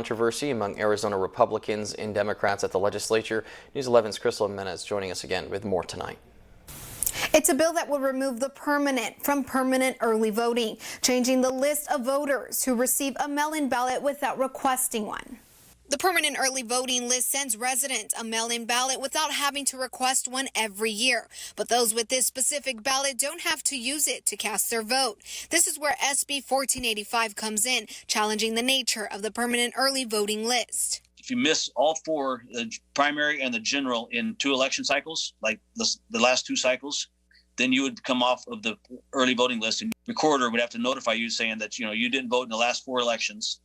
Controversy among Arizona Republicans and Democrats at the legislature. News 11's Crystal Jimenez joining us again with more tonight. It's a bill that will remove the permanent from permanent early voting, changing the list of voters who receive a mail-in ballot without requesting one. The permanent early voting list sends residents a mail-in ballot without having to request one every year. But those with this specific ballot don't have to use it to cast their vote. This is where SB 1485 comes in, challenging the nature of the permanent early voting list. If you miss all four, the primary and the general, in 2 election cycles, like the last 2 cycles, then you would come off of the early voting list, and the recorder would have to notify you saying that you didn't vote in the last 4 elections.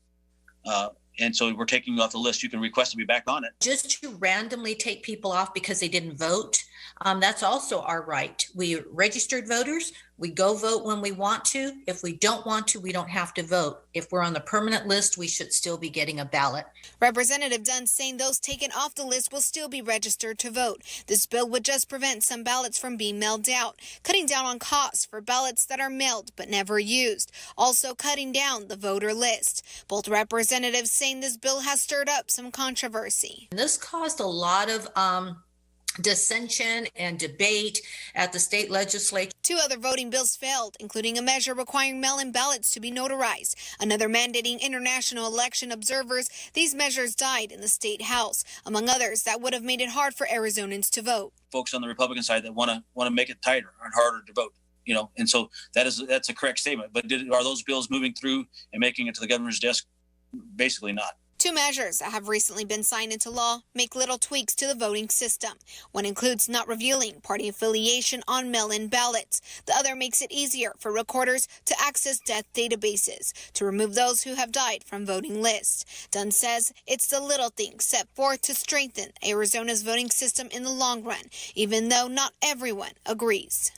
And so we're taking you off the list. You can request to be back on it. Just to randomly take people off because they didn't vote, that's also our right. We registered voters. We go vote when we want to. If we don't want to, we don't have to vote. If we're on the permanent list, we should still be getting a ballot. Representative Dunn saying those taken off the list will still be registered to vote. This bill would just prevent some ballots from being mailed out, cutting down on costs for ballots that are mailed but never used, also cutting down the voter list. Both representatives saying this bill has stirred up some controversy. This caused a lot of dissension and debate at the state legislature. 2 other voting bills failed, including a measure requiring mail-in ballots to be notarized, another mandating international election observers. These measures died in the state house, among others that would have made it hard for Arizonans to vote. Folks on the Republican side that want to make it tighter and harder to vote, and so that's a correct statement. But are those bills moving through and making it to the governor's desk? Basically not. 2 measures that have recently been signed into law make little tweaks to the voting system. One includes not revealing party affiliation on mail-in ballots. The other makes it easier for recorders to access death databases to remove those who have died from voting lists. Dunn says it's the little things set forth to strengthen Arizona's voting system in the long run, even though not everyone agrees.